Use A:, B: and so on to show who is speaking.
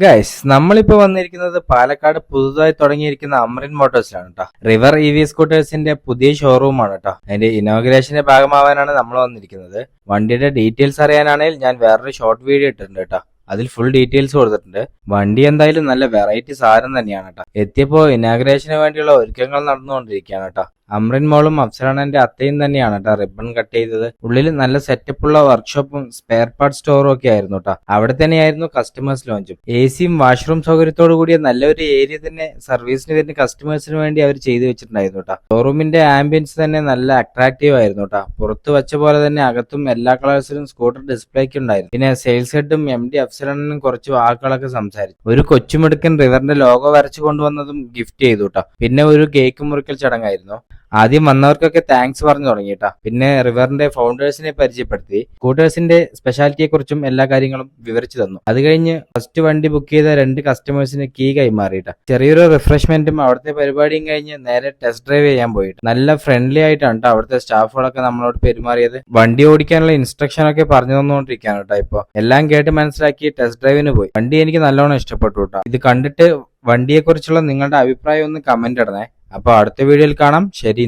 A: Guys നമ്മളിപ്പോ വന്നിരിക്കുന്നത് പാലക്കാട് പുതുതായി തുടങ്ങിയിരിക്കുന്ന അമറിൻ മോട്ടോഴ്സിലാണ് കേട്ടോ. റിവർ ഇ വി സ്കൂട്ടേഴ്സിന്റെ പുതിയ ഷോറൂമാണ് കേട്ടോ. അതിന്റെ ഇനോഗ്രേഷന്റെ ഭാഗമാവാനാണ് നമ്മൾ വന്നിരിക്കുന്നത്. വണ്ടിയുടെ ഡീറ്റെയിൽസ് അറിയാനാണെങ്കിൽ ഞാൻ വേറൊരു ഷോർട്ട് വീഡിയോ ഇട്ടിട്ടുണ്ട് കേട്ടോ. അതിൽ ഫുൾ ഡീറ്റെയിൽസ് കൊടുത്തിട്ടുണ്ട്. വണ്ടി എന്തായാലും നല്ല വെറൈറ്റി സാധനം തന്നെയാണ് കേട്ടോ. എത്തിയപ്പോ ഇനാഗ്രേഷന് വേണ്ടിയുള്ള ഒരുക്കങ്ങൾ നടന്നുകൊണ്ടിരിക്കുകയാണ് കേട്ടോ. അമ്രിൻ മോളും അഫ്സലാണന്റെ അത്തയും തന്നെയാണ് കേട്ടോ റിബൺ കട്ട് ചെയ്തത്. ഉള്ളിൽ നല്ല സെറ്റപ്പുള്ള വർക്ക്ഷോപ്പും സ്പെയർ പാർട്ട് സ്റ്റോറും ഒക്കെ ആയിരുന്നു കേട്ടോ. അവിടെ തന്നെയായിരുന്നു കസ്റ്റമേഴ്സ് ലോഞ്ചും. സിയും വാഷ്റൂം സൗകര്യത്തോടു കൂടിയ നല്ലൊരു ഏരിയ തന്നെ സർവീസിന് വരുന്ന കസ്റ്റമേഴ്സിന് വേണ്ടി അവർ ചെയ്തു വെച്ചിട്ടുണ്ടായിരുന്നു കേട്ടോ. ഷോറൂമിന്റെ ആംബിയൻസ് തന്നെ നല്ല അട്രാക്റ്റീവ് ആയിരുന്നു കേട്ടോ. പുറത്ത് വെച്ച പോലെ തന്നെ അകത്തും എല്ലാ കളേഴ്സിലും സ്കൂട്ടർ ഡിസ്പ്ലേക്ക് ഉണ്ടായിരുന്നു. പിന്നെ സെയിൽസ് ഹെഡും MD അഫ്സലാണനും കുറച്ച് വാക്കുകളൊക്കെ സംസാരിച്ചു. ഒരു കൊച്ചുമിടുക്കൻ റിവറിന്റെ ലോഗോ വരച്ചു കൊണ്ടുവന്നതും ഗിഫ്റ്റ് ചെയ്തു കേട്ടോ. പിന്നെ ഒരു കേക്ക് മുറിക്കൽ ചടങ്ങായിരുന്നു. ആദ്യം വന്നവർക്കൊക്കെ താങ്ക്സ് പറഞ്ഞു തുടങ്ങിയിട്ടാ. പിന്നെ റിവറിന്റെ ഫൗണ്ടേഴ്സിനെ പരിചയപ്പെടുത്തി സ്കൂട്ടേഴ്സിന്റെ സ്പെഷ്യാലിറ്റിയെ കുറിച്ചും എല്ലാ കാര്യങ്ങളും വിവരിച്ചു തന്നു. അത് കഴിഞ്ഞ് ഫസ്റ്റ് വണ്ടി ബുക്ക് ചെയ്ത 2 കസ്റ്റമേഴ്സിന് കീ കൈമാറിയിട്ടാ. ചെറിയൊരു റിഫ്രഷ്മെന്റും അവിടുത്തെ പരിപാടിയും കഴിഞ്ഞ് നേരെ ടെസ്റ്റ് ഡ്രൈവ് ചെയ്യാൻ പോയിട്ട് നല്ല ഫ്രണ്ട്ലി ആയിട്ടാണ് കേട്ടോ അവിടുത്തെ സ്റ്റാഫുകളൊക്കെ നമ്മളോട് പെരുമാറിയത്. വണ്ടി ഓടിക്കാനുള്ള ഇൻസ്ട്രക്ഷൻ ഒക്കെ പറഞ്ഞു തന്നുകൊണ്ടിരിക്കുകയാണ് കേട്ടോ. ഇപ്പൊ എല്ലാം കേട്ട് മനസ്സിലാക്കി ടെസ്റ്റ് ഡ്രൈവിന് പോയി. വണ്ടി എനിക്ക് നല്ലോണം ഇഷ്ടപ്പെട്ടു കേട്ടോ. ഇത് കണ്ടിട്ട് വണ്ടിയെ കുറിച്ചുള്ള നിങ്ങളുടെ അഭിപ്രായം ഒന്ന് കമന്റ് ഇടണേ. അപ്പൊ അടുത്ത വീഡിയോയിൽ കാണാം. ശരി.